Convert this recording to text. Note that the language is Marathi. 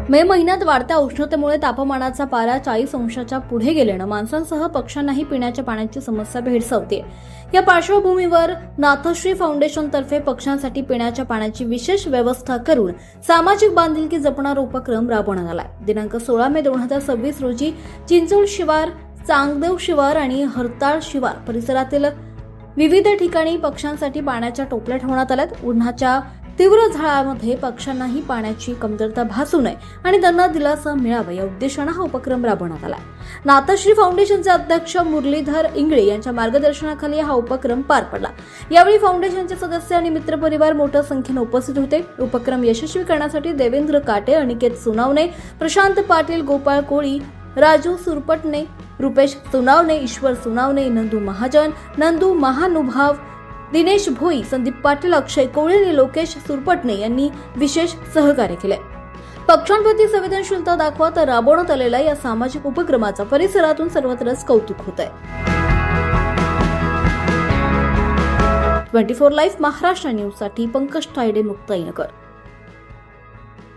मे महिन्यात वाढत्या उष्णतेमुळे तापमानाचा पारा 40 अंशाच्या पुढे गेल्यानं माणसांसह पक्ष्यांनाही पिण्याच्या पाण्याची समस्या भेडसावते। या पार्श्वभूमीवर नाथश्री फाउंडेशनतर्फे पक्ष्यांसाठी पिण्याच्या पाण्याची विशेष व्यवस्था करून सामाजिक बांधिलकी जपणारा उपक्रम राबवण्यात आला। दिनांक 16 मे 2026 रोजी चिंचोळ शिवार, चांगदेव शिवार आणि हरताळ शिवार परिसरातील विविध ठिकाणी पक्ष्यांसाठी पाण्याच्या टोपल्या ठेवण्यात आल्यात। उन्हाच्या तीव्र झळामध्ये पक्ष्यांनाही पाण्याची कमतरता भासू नये आणि त्यांना दिलासा मिळावा या उद्देशाने हा उपक्रम राबवण्यात आला। नाथश्री फाउंडेशनचे अध्यक्ष मुरलीधर इंगळे यांच्या मार्गदर्शनाखाली हा उपक्रम पार पडला। यावेळी फाउंडेशनचे सदस्य आणि मित्रपरिवार मोठ्या संख्येने उपस्थित होते। उपक्रम यशस्वी करण्यासाठी देवेंद्र काटे, अनिकेत सोनावणे, प्रशांत पाटील, गोपाळ कोळी, राजू सुरपटणे, रुपेश सोनावणे, ईश्वर सोनावणे, नंदू महाजन, नंदू महानुभाव, दिनेश भोई, संदीप पाटील, अक्षय कोळे आणि लोकेश सुरपटणे यांनी विशेष सहकार्य केले। पक्ष्यांप्रती संवेदनशीलता दाखवत राबवण्यात आलेल्या या सामाजिक उपक्रमाचा परिसरातून सर्वत्रच कौतुक होत आहे। 24 लाईव्ह महाराष्ट्र न्यूजसाठी पंकज तायडे, मुक्ताईनगर।